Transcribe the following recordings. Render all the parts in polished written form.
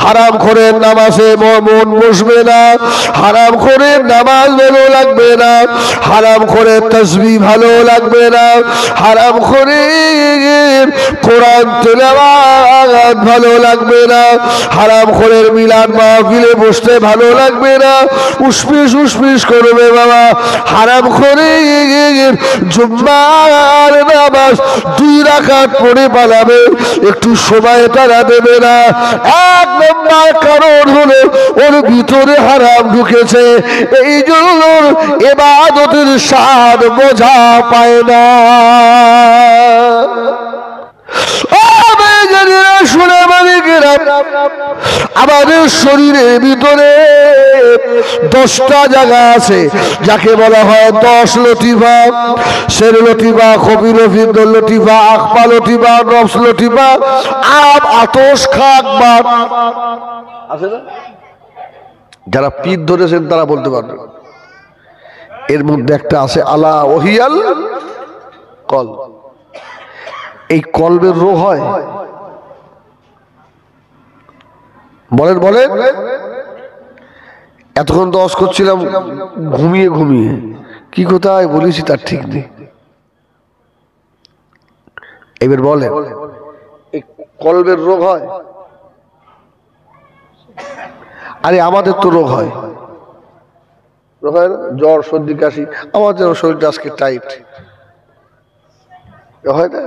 হারাম খোরের নামাজে মন বসবে না, হারাম খোরের নামাজ ভালো লাগবে না, হারাম খোরের তাসবিহ ভালো লাগবে না, হারাম খোরের কোরআন তেলাওয়াত ভালো লাগবে না, হারাম খোরের মিলাদ মাহফিলে বসতে ভালো লাগবে না, উসপিস উসপিস করবে বাবা। হারাম খোরের জুম্মার নামাজ 2 রাকাত পড়ে পালাবে, একটু সময় তারা দেবে না। 1 নম্বর কারণ হলো ওর ভিতরে হারাম ঢুকেছে, এই জন্য ইবাদতের স্বাদ বোঝা পায় না। শুনে মালিকেরা, আমাদের শরীরের ভিতরে 10টা জায়গা আছে যাকে বলা হয় 10 লতিফা। শের লতিফা, খবি লতিফা, লতিফা আখপা, লতিফা নফস লতিফা, আব আতশ খাক বাত আছে না? যারা পীর ধরেছেন তারা বলতে পারবেন। এর মধ্যে একটা আছে আলা ওহিয়াল কল। এই কলবের রোগ হয়, বলেন বলেন। এতক্ষণ তো ওয়াজ করছিলাম ঘুমিয়ে ঘুমিয়ে, কি কোথায় বলেছি তার ঠিক নেই। এবার বলেন, এই কলবের রোগ হয়? আরে আমাদের তো রোগ হয়, রোগ হয় না? জ্বর সর্দি কাশি, আমাদের শরীরটা আজকে টাইট হয় না?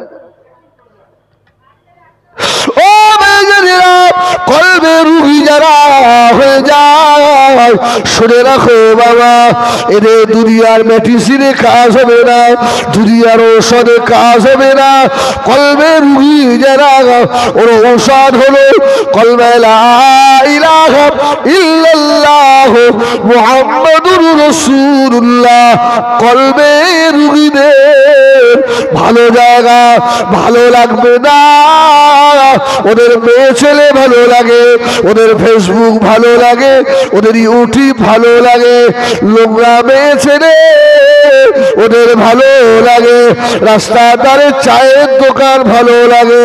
ও কলবে রুগী যারা হয়ে যায়, শুনে রাখো বাবা, এদের দুনিয়ার মেডিসিনে কাজ হবে না, দুনিয়ার ঔষধে কাজ হবে না। কলবে রুগী যারা, ওর ঔষধ হলো কলবে লা ইলাহা ইল্লাল্লাহ মুহাম্মাদুর রাসূলুল্লাহ। কলবে রুগীদের ভালো জায়গা ভালো লাগবে না, ওদের মেয়ে ছেলে ভালো লাগে, ওদের ফেসবুক ভালো লাগে, ওদের ইউটিউব ভালো লাগে, লোকরা মেয়ে ছেলে ওদের ভালো লাগে, রাস্তার ধারে চায়ের দোকান ভালো লাগে,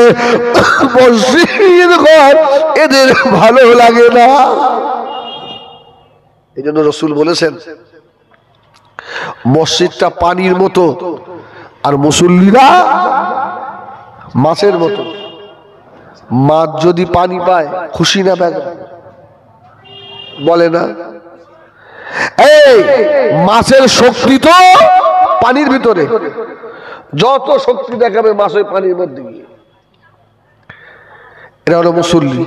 মসজিদ ঘর এদের ভালো লাগে না। এই জন্য রাসূল বলেছেন মসজিদটা পানির মতো আর মুসল্লিরা মাছের মতো। মাছ যদি পানি পায় খুশি না বেগা? বলে না? এই মাছের শক্তি তো পানির ভিতরে, যত শক্তি দেখাবে মাছ ওই পানির মধ্যে গিয়ে। এরা হলো মুসল্লি।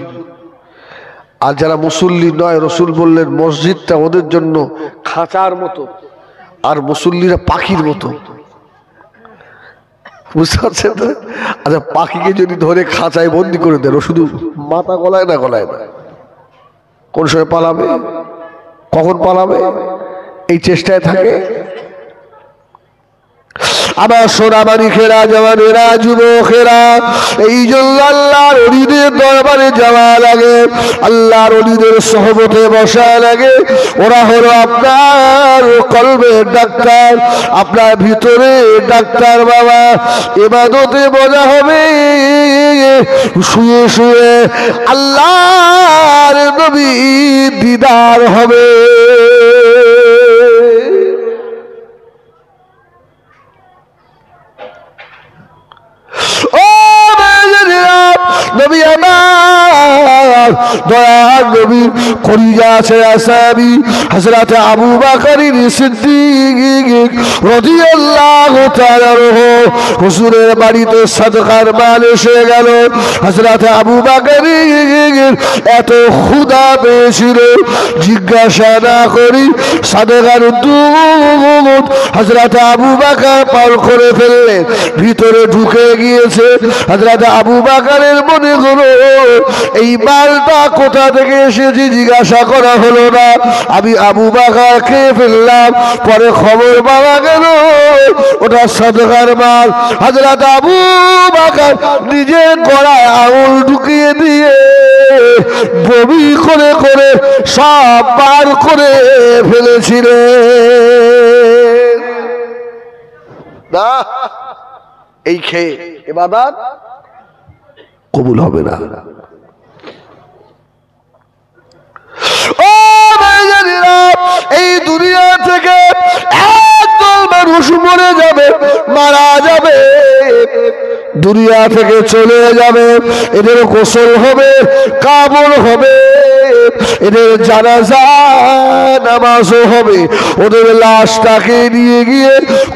আর যারা মুসল্লি নয়, রাসূল বললেন মসজিদটা ওদের জন্য খাঁচার মতো আর মুসল্লিরা পাখির মতো। বুঝতে পারছেন তো? আচ্ছা, পাখিকে যদি ধরে খাঁচায় বন্দি করে দেন, ও শুধু মাথা গলায় না গলায় না, কোন সময় পালাবে, কখন পালাবে, এই চেষ্টায় থাকে। আমার সোনামানি খেরা জওয়ানেরা যুবকেরা, এই জন্য আল্লাহর ওলিদের দরবারে যাওয়া লাগে, আল্লাহর ওলিদের সোহবতে বসা লাগে। ওরা হলো আপনার কলবের ডাক্তার, আপনার ভিতরে ডাক্তার বাবা। ইবাদতে মজা হবে, শুয়ে শুয়ে আল্লাহর নবীর দিদার হবে। নবী আমার দয়ার নবী কলিজা আছে আসহাবী হযরত আবু বকর সিদ্দিক রাদিয়াল্লাহু তাআলা হুজুরের বাড়িতে সাদকার মাল এসে গেল। হযরত আবু বকর এত ক্ষুধা পেয়েছিল, জিজ্ঞাসা না করি সাদকার দুধ হযরত আবু বকর পান করে ফেললেন, ভিতরে ঢুকে গিয়েছে। হযরত আবু বকরের মনে হলো এই মালটা কোথা থেকে এসেছে, জিজ্ঞাসা করা হলো না। আমি আবু বকর খেয়ে ফেললাম, পরে খবর পাওয়া গেল ওটা সাদকার মাল। হযরত আবু বকর নিজের গলায় আঙুল ঢুকিয়ে দিয়ে বমি করে করে সব বার করে ফেলেছিলেন। না, এই খেয়ে ইবাদত কবুল হবে না। দুনিয়া থেকে একদল মানুষ মরে যাবে, মারা যাবে, দুনিয়া থেকে চলে যাবে, এদের গোসল হবে, কাফন হবে, এদের জানাজা নামাজও হবে, ওদের লাশটাকে নিয়ে গিয়ে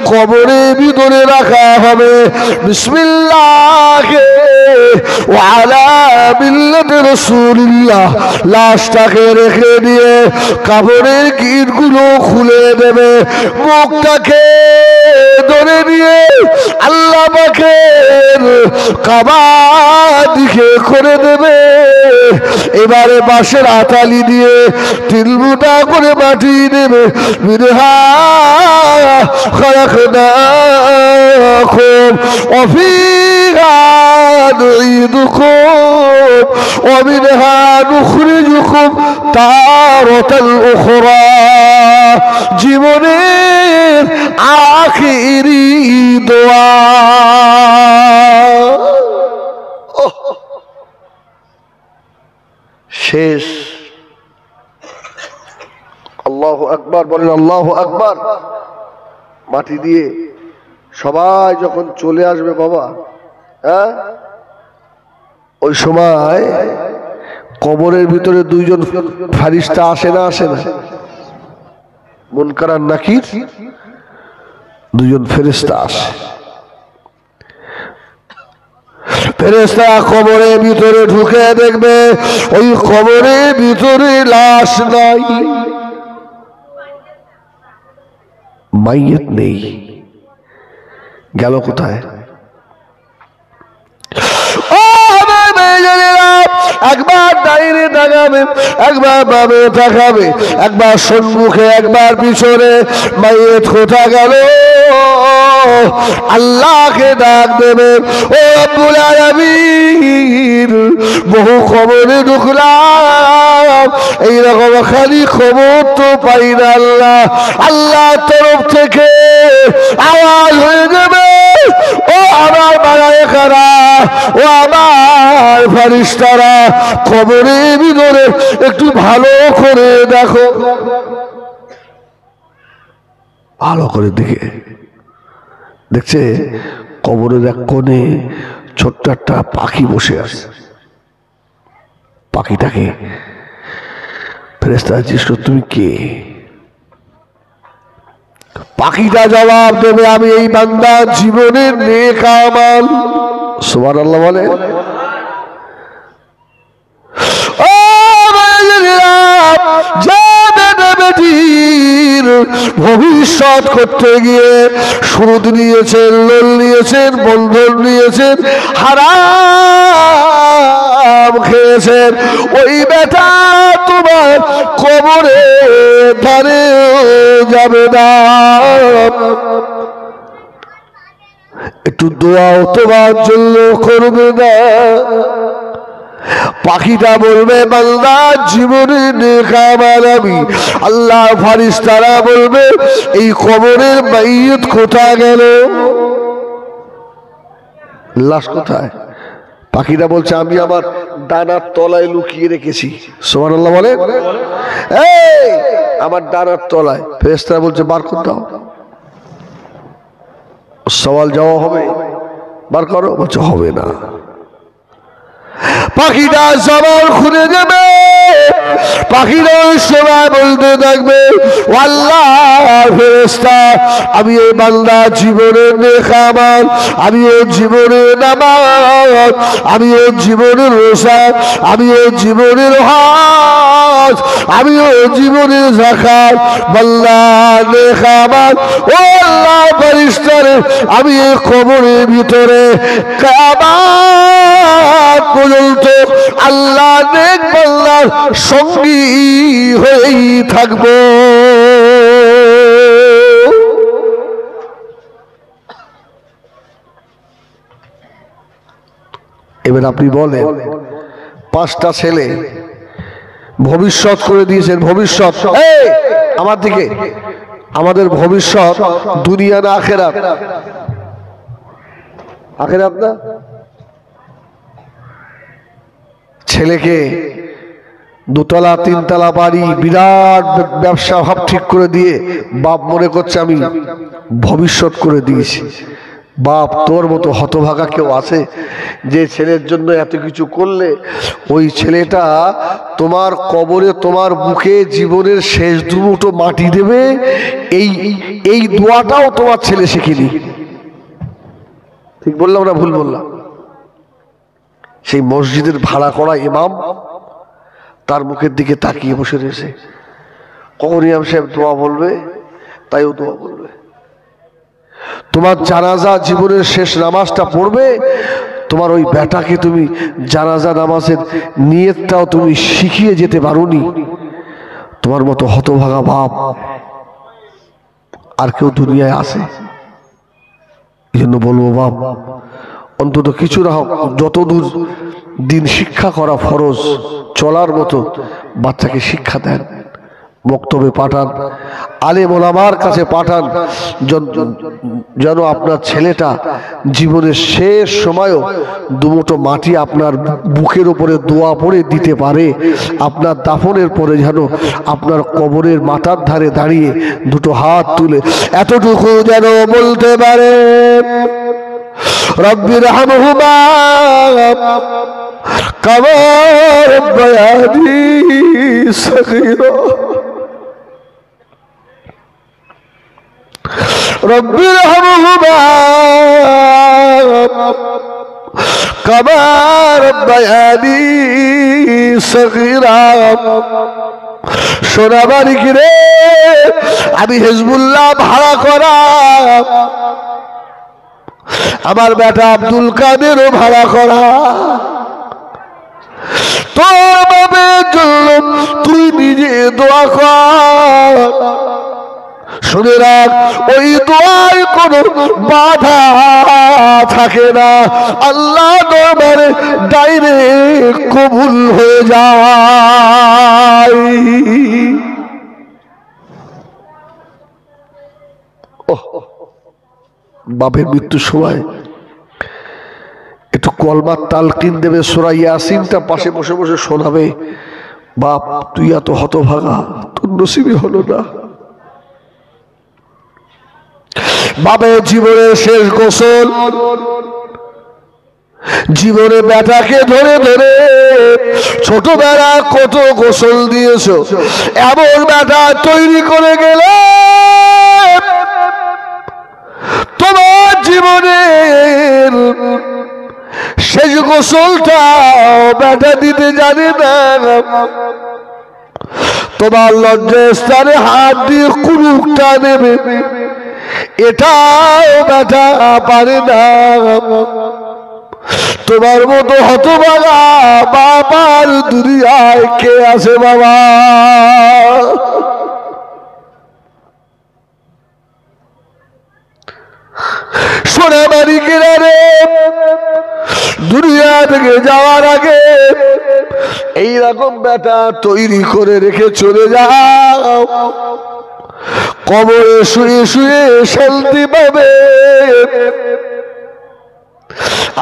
কবরের ভিতরে রাখা হবে। বিসমিল্লাহ ওয়া আলা মিল্লাতি রাসূলিল্লাহ, লাশটাকে রেখে দিয়ে কবরের গিটগুলো খুলে দেবে, মুখটাকে ধরে নিয়ে আল্লাহ পাকের কাবা দিকে করে দেবে। এবারে বাঁশের আতালি দিয়ে তিলমুটা করে মাটি দেবে। মিনহা খালাকনাকুম ওয়া ফীহা নুঈদুকুম ওয়া মিনহা নুখরিজুকুম তারাতাল উখরা। জীবনের আখিরি দোয়া। শেষ। আল্লাহু আকবার বলেন, আল্লাহু আকবার। মাটি দিয়ে সবাই যখন চলে আসবে বাবা, হ্যাঁ, ওই সময় কবরের ভিতরে দুইজন ফারিস্তা আসে না, আসে না? মুনকার আর নাকির, দুজন ফেরেশতা আসে। ফেরেশতা কবরের ভিতরে ঢুকে দেখবে ওই কবরের ভিতরে লাশ নাই, মাইয়ত নেই। গেল কোথায়? একবার ডাইনে তাকাবে, একবার বামে তাকাবে, একবার সম্মুখে, একবার পিছনে। মাইয়ত কোথা গেল? আল্লাহকে ডাক দেবে, ও রব্বুল আলামিন, বহু কবরে ঢুকলাম, এইরকম খালি খবর তো পাই না। আল্লাহ, আল্লাহর তরফ থেকে আওয়াজ হয়ে যাবে, ও আমার মালায়েকারা, ও আমার ফারিস্তারা, কবরের ভিতরে একটু ভালো করে দেখো। ভালো করে দেখছে কবরের এক কোণে ছোট্ট একটা পাখি বসে আছে। পাখিটাকে ফেরেশতা জিজ্ঞেস করে, তুমি কে? পাখিটা জবাব দেবে, আমি এই বান্দার জীবনের নেক আমল। সুবহানাল্লাহ বলে। ভবিষ্যৎ করতে গিয়ে সুদ নিয়েছেন, লোন নিয়েছেন, বন্ধন নিয়েছেন, হারাম খেয়েছেন, ওই বেটা তোমার কবরে ধারে যাবে না। একটু দোয়াও তোমার জন্য করবে না। পাখিটা বলবে, বান্দা জীবনের নেক আমল আমি। আল্লাহ ফারিস্তারা বলবে, এই কবরের মাইয়ত কোথায় গেল? লাশ কোথায়? পাখিটা বলছে, আমি আমার ডানার তলায় লুকিয়ে রেখেছি। সুবহানাল্লাহ বলে। এই আমার ডানার তলায়। ফেরেশতারা বলছে, বার করে দাও। সওয়াল জবাব হবে, বার করো। বলছে, হবে না। পাখিটা জবান খুলে দেবে। পাখিটা ওই সময় বলতে থাকবে, আল্লাহ ফেরেশতা, আমি এই বান্দা জীবনের নেক আমল, আমি ওর জীবনের নামাজ, আমি ওর জীবনের রোজা, আমি ওর জীবনের হজ, আমি ওর জীবনের যাকাত, বান্দা নেক আমল, ও আল্লাহ ফেরেশতারে, আমি এই কবরের ভিতরে কিয়ামত পর্যন্ত আল্লাহ নেক বান্দার সঙ্গী হয়েই থাকব। এবার আপনি বলেন, পাঁচটা ছেলে ভবিষ্যৎ করে দিয়েছেন। ভবিষ্যৎ আমার দিকে, আমাদের ভবিষ্যৎ দুনিয়া না আখিরাত? আখিরাত না? ছেলেকে দুতলা তিনতলা বাড়ি, বিরাট ব্যবসা ভাব ঠিক করে দিয়ে বাপ মনে করছে আমি ভবিষ্যৎ করে দিয়েছি। বাপ, তোর মতো হতভাগা কেউ আছে যে ছেলের জন্য এত কিছু করলে ওই ছেলেটা তোমার কবরে তোমার বুকে জীবনের শেষ দুমুঠো মাটি দেবে, এই দোয়াটাও তোমার ছেলে শিখিনি। ঠিক বললাম না ভুল বললাম? সেই মসজিদের ভাড়া করা ইমাম তার মুখের দিকে তাকিয়ে বসে রয়েছে। কখন ইমাম সাহেব দোয়া বলবে তাইও দোয়া বলবে। তোমার জানাজা জীবনের শেষ নামাজটা পড়বে, তোমার ওই বেটাকে তুমি জানাজা নামাজের নিয়তটাও তুমি শিখিয়ে যেতে পারোনি। তোমার মতো হতভাগা বাপ আর কেউ দুনিয়ায় আছে? এই জন্য বলবো বাপ, অন্তত কিছু না হোক, যতদূর দিন শিক্ষা করা ফরজ, চলার মতো বাচ্চাকে শিক্ষা দেন, বক্তব্যে পাঠান, আলেম ওলামার কাছে পাঠান, যেন আপনার ছেলেটা জীবনের শেষ সময়ও দুমুঠো মাটি আপনার বুকের উপরে দোয়া পড়ে দিতে পারে। আপনার দাফনের পরে যেন আপনার কবরের মাথার ধারে দাঁড়িয়ে দুটো হাত তুলে এতটুকু যেন বলতে পারে, রব্বির হামহুমা কামা রাব্বায়ানি সগীরা, রব্বির হামহুমা কামা রাব্বায়ানি সগীরা। সোনাবাড়ি কিরে, আমি হিজবুল্লাহ ভাড়া করা, আমার বেটা আব্দুল কাদেরও ভাড়া করা, তোর বাবের জন্য তুই নিজে দোয়া কর। শুনে রাখ, ওই দোয়ায় কোনো বাধা থাকে না, আল্লাহ দরবারে ডাইরেক্ট কবুল হয়ে যায়। বাপের মৃত্যুর সময় একটু কলমার তালকিন দেবে, সূরা ইয়াসিনটা পাশে বসে বসে শোনাবে। বাপ, তুই এত হতভাগা, তোর নসিবে হলো না। বাপের জীবনের শেষ গোসল, জীবনে বেটাকে ধরে ধরে ছোটবেলা কত গোসল দিয়েছ, এমন বেটা তৈরি করে গেলে তোমার জীবনের শেষ গোসলটা বেটা দিতে জানে না। তোমার লজ্জার স্থানে হাত দিয়ে কুরুকটা নেবে, এটাও বেটা পারে না। তোমার মতো হতভাগা বাবার দুনিয়ায় কে আছে বাবা? সোনাবাড়ি কিনারে দুনিয়া থেকে যাওয়ার আগে এইরকম বেটা তৈরি করে রেখে চলে যাও, কবরে শুয়ে শুয়ে শান্তি পাবে।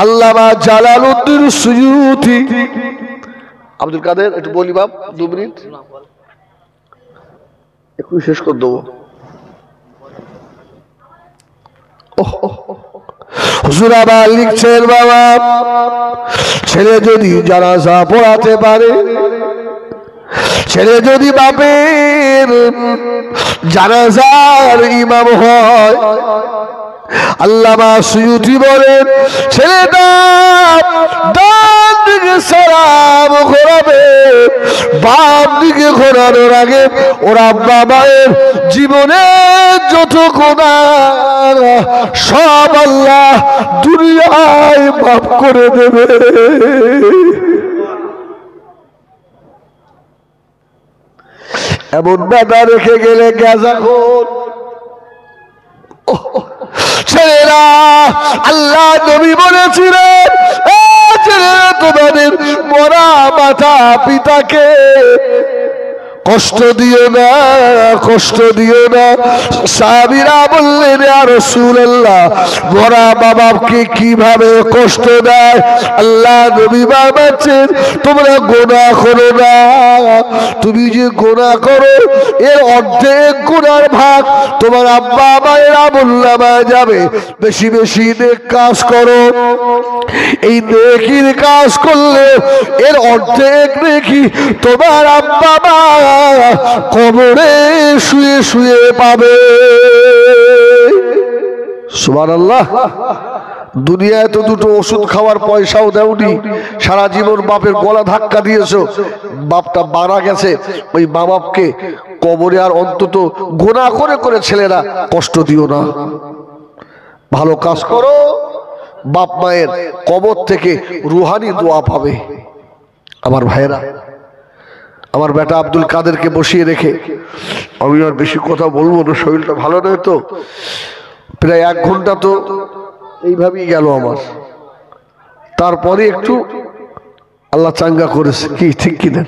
আল্লামা জালালউদ্দিন সুয়ুতি, আব্দুল কাদের, একটু বলি বাপ 2 মিনিট, একটু শেষ করে দেবো। হুজুর আবার লিখছেন, বাবা ছেলে যদি জানাজা পড়াতে পারে, ছেলে যদি বাপের জানাজার ইমাম হয়, আল্লামা সুয়ুতি বলেন ছেলেটা ডান দিকে সালাম ঘোরাবে, বাম দিকে ঘোরানোর আগে ওরা বাবার জীবনের যত গুনাহ সব আল্লাহ দুনিয়ায় মাফ করে দেবে। এমন বেটা রেখে গেলে গাঁজাখোর। ছেলেরা, আল্লাহ নবী বলেছিলেন ছেলেরা তোমাদের মরা মাতা পিতাকে কষ্ট দিও না, কষ্ট দিও না। সাহাবীরা বললেন, ইয়া রাসূলুল্লাহ, মরা বাবাকে কিভাবে কষ্ট দেয়? আল্লাহ নবী বলেছেন, তোমরা গুনাহ করো না। তুমি যে গুনাহ করো এর অর্ধেক গুনার ভাগ তোমার আব্বা মায়ের আমলনামায় যাবে। বেশি বেশি নেক কাজ করো, এই নেকির কাজ করলে এর অর্ধেক নেকি তোমার আব্বা মা কবরে শুয়ে শুয়ে পাবে। সুবহানাল্লাহ। দুনিয়ায় তো দুটো ওষুধ খাওয়ার পয়সাও দেওনি, সারা জীবন বাপের গলা ধাক্কা দিয়েছো, বাপটা মারা গেছে, ওই মা বাপকে কবরে আর অন্তত গুনাহ করে করে ছেলেরা কষ্ট দিও না। ভালো কাজ করো, বাপ মায়ের কবর থেকে রুহানি দোয়া পাবে। আমার ভাইরা, আমার বেটা আব্দুল কাদেরকে বসিয়ে রেখে আমি আর বেশি কথা বলবো না, শরীরটা ভালো নয় তো। প্রায় 1 ঘন্টা তো এইভাবেই গেল আমার। তারপরে একটু আল্লাহ চাঙ্গা করেছে, কি ঠিক কিনা?